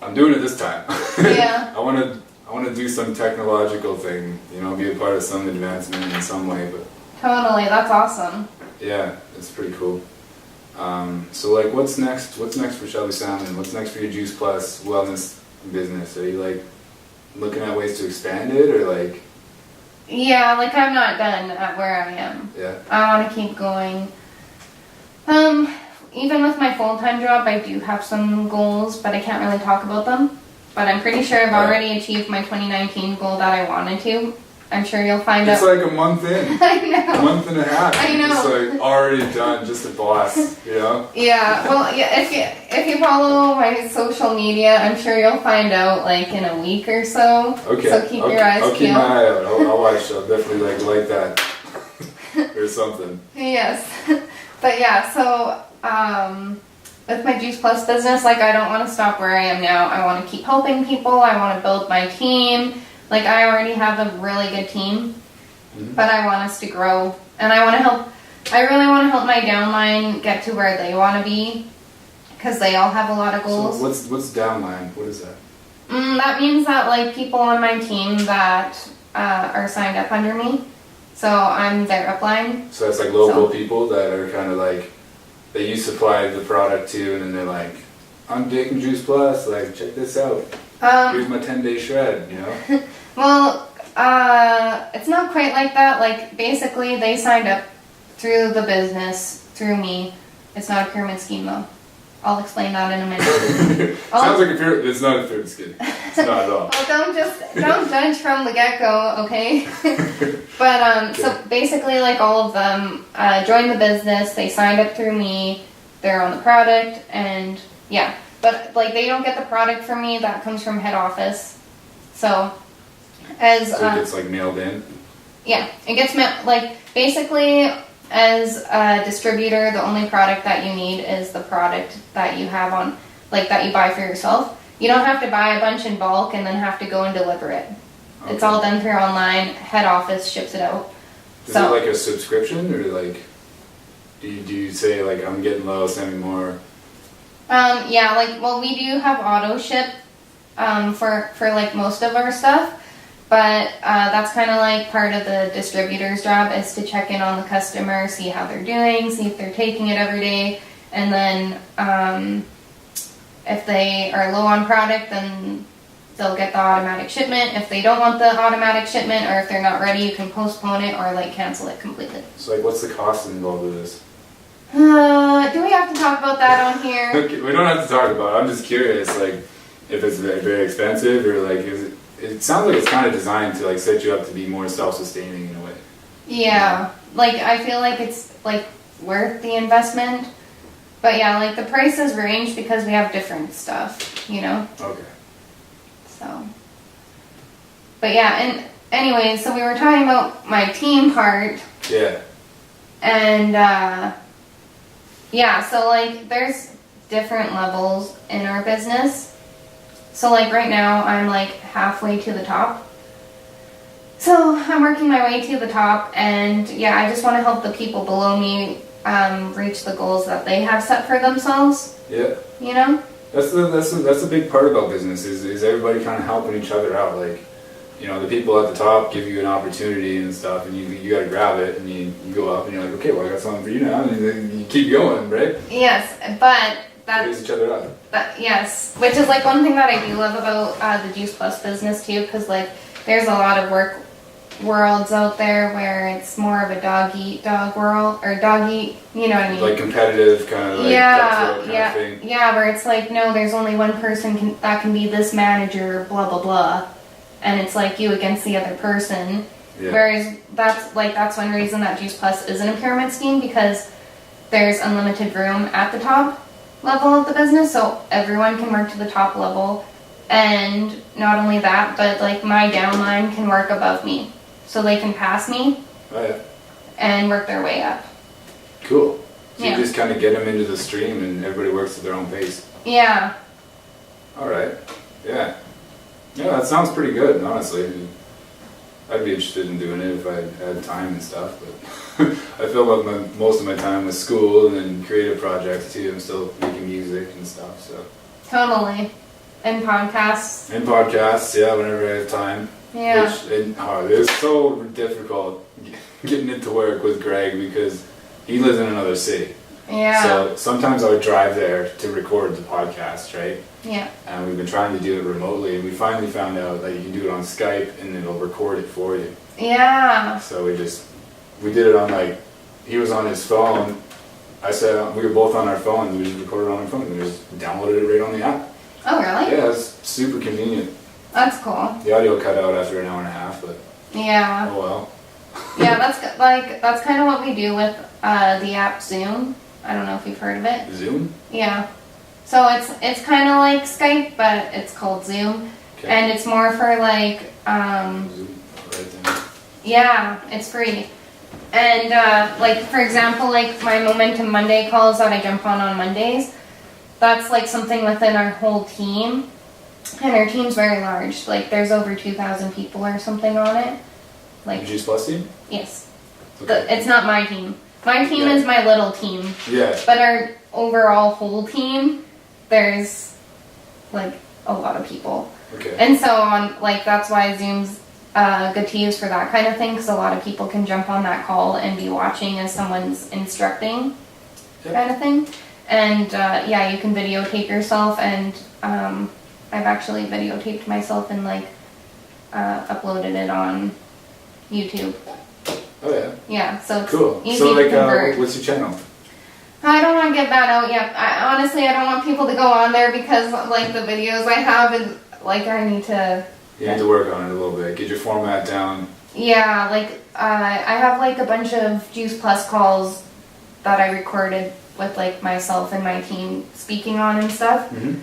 I'm doing it this time. Yeah. I want to do some technological thing, you know, be a part of some advancement in some way, but Totally, that's awesome. yeah, it's pretty cool. So like, what's next? What's next for Shelbi Salmon? What's next for your Juice Plus wellness business? Are you like looking at ways to expand it, or like? Yeah, like I'm not done at where I am. Yeah. I want to keep going. Even with my full-time job, I do have some goals, but I can't really talk about them. But I'm pretty sure I've already achieved my 2019 goal that I wanted to. I'm sure you'll find It's out. like a month in. I know. A month and a half. I know. Just like already done, just a boss, you know? Yeah, well, yeah. If you follow my social media, I'm sure you'll find out like in a week or so. Okay. So keep your eyes I'll keep peeled. my eye out. I'll watch. I'll definitely like that or something. Yes, but yeah. So with my Juice Plus business, like I don't want to stop where I am now. I want to keep helping people. I want to build my team. Like I already have a really good team, but I want us to grow, and I want to help. I really want to help my downline get to where they want to be, because they all have a lot of goals. So what's downline? What is that? That means that like people on my team that are signed up under me, so I'm their upline. So it's like local people that are kind of like that you supply the product to, and then they're like, I'm taking Juice Plus. Like, check this out. Here's my 10-day shred. You know. Well, it's not quite like that. Like, basically, they signed up through the business, through me. It's not a pyramid scheme, though. I'll explain that in a minute. Sounds like a pyramid. It's not a pyramid scheme. It's not at all. Well, don't judge from the get-go, okay? But, so basically, like, all of them joined the business. They signed up through me. They're on the product, and, yeah. But, like, they don't get the product from me. That comes from head office. So it gets, like, mailed in? Yeah. It gets, like, basically, as a distributor, the only product that you need is the product that you have on, like, that you buy for yourself. You don't have to buy a bunch in bulk and then have to go and deliver it. Okay. It's all done through online. Head office ships it out. Is it, like, a subscription, or, like, do you say, like, I'm getting low, send me more? Yeah, like, well, we do have auto ship for like most of our stuff, but that's kind of like part of the distributor's job, is to check in on the customer, see how they're doing, see if they're taking it every day, and then if they are low on product, then they'll get the automatic shipment. If they don't want the automatic shipment, or if they're not ready, you can postpone it or like cancel it completely. So like, what's the cost involved with this? Do we have to talk about that on here? Okay, we don't have to talk about it. I'm just curious, like, if it's very, very expensive, or like, it sounds like it's kind of designed to like set you up to be more self-sustaining in a way. Yeah, like I feel like it's like worth the investment. But yeah, like the prices range because we have different stuff, you know? Okay. So. But yeah, and anyway, so we were talking about my team part. Yeah. And yeah, so like there's different levels in our business. So like right now I'm like halfway to the top. So I'm working my way to the top, and yeah, I just want to help the people below me reach the goals that they have set for themselves. Yeah. You know? That's the big part about business is everybody kind of helping each other out. Like, you know, the people at the top give you an opportunity and stuff, and you got to grab it, and you go up, and you're like, okay, well I got something for you now, and then you keep going, right? Yes, but raise each other up. Yes, which is like one thing that I do love about the Juice Plus business too, because like there's a lot of worlds out there where it's more of a dog eat dog world, or dog eat, you know what I mean? Like competitive kind of like cutthroat kind of thing. Yeah, where it's like, no, there's only one person that can be this manager, blah blah blah, and it's like you against the other person. Yeah. Whereas that's one reason that Juice Plus isn't a pyramid scheme, because there's unlimited room at the top level of the business, so everyone can work to the top level. And not only that, but like my downline can work above me, so they can pass me. Oh, yeah. And work their way up. Cool. So yeah. You just kind of get them into the stream, and everybody works at their own pace. Yeah. All right. Yeah. Yeah, that sounds pretty good, honestly. I'd be interested in doing it if I had time and stuff, but I fill up most of my time with school and then creative projects too. I'm still making music and stuff, so. Totally. And podcasts. And podcasts, yeah, whenever I have time. Yeah. It's so difficult getting into work with Greg because he lives in another city. Yeah. So sometimes I would drive there to record the podcast, right? Yeah. And we've been trying to do it remotely, and we finally found out that you can do it on Skype and it'll record it for you. Yeah. So we did it on like, he was on his phone, I said we were both on our phones, we just recorded on our phone, we just downloaded it right on the app. Oh really? Yeah, it's super convenient. That's cool. The audio cut out after an hour and a half, but yeah. Oh well. Yeah, that's kind of what we do with the app Zoom. I don't know if you've heard of it. Zoom? Yeah. So it's kind of like Skype, but it's called Zoom. Okay. And it's more for like Zoom. Yeah, it's free. And like for example, like my Momentum Monday calls that I jump on Mondays, that's like something within our whole team. And our team's very large. Like there's over 2,000 people or something on it. Like Juice Plus team? Yes. Okay. It's not my team. My team is my little team. Yeah. But our overall whole team, there's like a lot of people. Okay. And so on, like that's why Zoom's good to use for that kind of thing, because a lot of people can jump on that call and be watching as someone's instructing, kind of thing. And yeah, you can videotape yourself, and I've actually videotaped myself and like uploaded it on YouTube. Oh yeah. Yeah, so it's cool. easy so like, to convert. what's your channel? I don't want to give that out yet. Honestly, I don't want people to go on there because like the videos I have, and like I need to. You need to work on it a little bit. Get your format down. Yeah, like I have like a bunch of Juice Plus calls that I recorded with like myself and my team speaking on and stuff. Mm-hmm.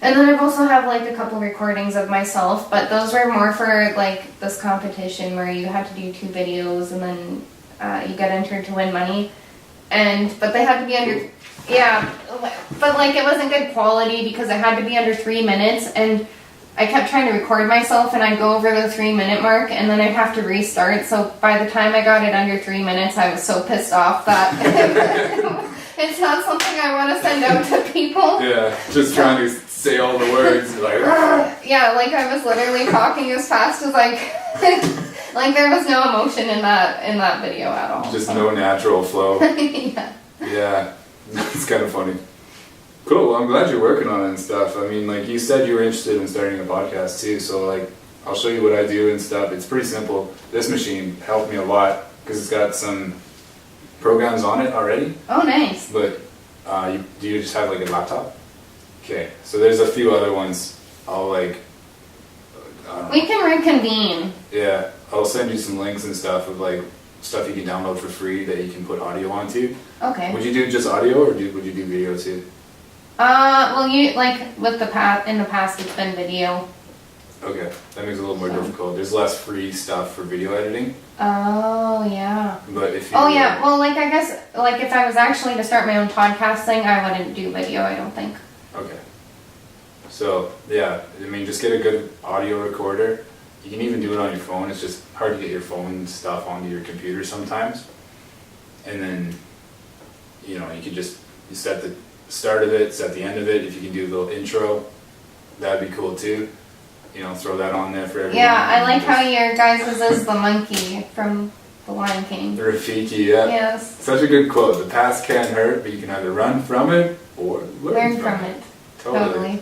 And then I've also have like a couple recordings of myself, but those were more for like this competition where you had to do 2 videos and then you got entered to win money. But they had to be under, yeah, but like it wasn't good quality because it had to be under 3 minutes, and I kept trying to record myself and I'd go over the 3-minute mark and then I'd have to restart. So by the time I got it under 3 minutes, I was so pissed off that it's not something I want to send out to people. Yeah, just trying to say all the words like. Yeah, like I was literally talking as fast as like there was no emotion in that video at all. Just no natural flow. Yeah. Yeah, it's kind of funny. Cool. Well, I'm glad you're working on it and stuff. I mean, like you said, you were interested in starting a podcast too. So like, I'll show you what I do and stuff. It's pretty simple. This machine helped me a lot because it's got some programs on it already. Oh, nice. But do you just have like a laptop? Okay. So there's a few other ones. I'll like. I don't know. We can reconvene. Yeah, I'll send you some links and stuff of like stuff you can download for free that you can put audio onto. Okay. Would you do just audio or would you do video too? Well, you like with in the past it's been video. Okay, that makes it a little more difficult. There's less free stuff for video editing. Oh yeah. But if you Oh yeah. Well, like I guess like if I was actually to start my own podcasting, I wouldn't do video. I don't think. Okay. So yeah, I mean, just get a good audio recorder. You can even do it on your phone. It's just hard to get your phone stuff onto your computer sometimes. And then, you know, you could just you set the start of it, set the end of it. If you can do a little intro, that'd be cool too. You know, throw that on there for everyone. Yeah, I like how your guys' is the monkey from The Lion King. The Rafiki, yeah. Yes. Such a good quote. The past can't hurt, but you can either run from it or learn from it. Totally.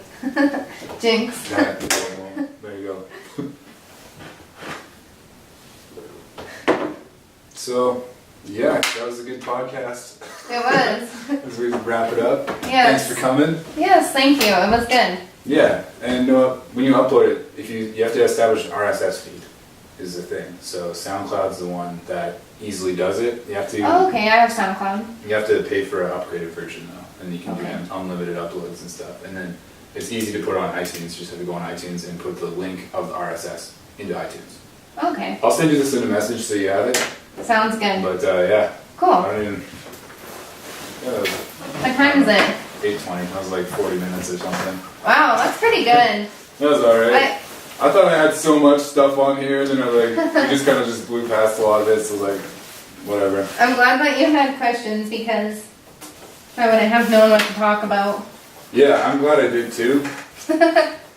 Jinx. There you go. So, yeah, that was a good podcast. It was. As we wrap it up. Yes. Thanks for coming. Yes, thank you. It was good. Yeah, and when you upload it, if you have to establish an RSS feed is the thing. So SoundCloud's the one that easily does it. You have to. Oh, okay, I have SoundCloud. You have to pay for an upgraded version though, and you can Okay. do unlimited uploads and stuff. And then it's easy to put on iTunes. You just have to go on iTunes and put the link of the RSS into iTunes. Okay. I'll send you this in a message so you have it. Sounds good. But yeah. Cool. I don't even. Yeah, What time is it? 8:20. That was like 40 minutes or something. Wow, that's pretty good. That was alright. I thought I had so much stuff on here, and then I we just kind of just blew past a lot of it, so like, whatever. I'm glad that you had questions because I wouldn't have known what to talk about. Yeah, I'm glad I did too.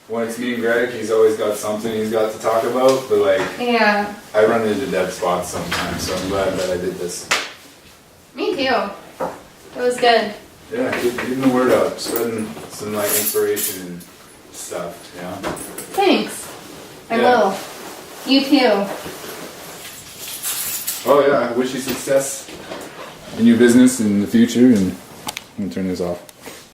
When it's me and Greg, he's always got something he's got to talk about, but like, Yeah. I run into dead spots sometimes, so I'm glad that I did this. Me too. It was good. Yeah, getting the word out, spreading some like inspiration and stuff, you know? Thanks. I Yeah. will. You too. Oh yeah, I wish you success in your business in the future, and I'm gonna turn this off.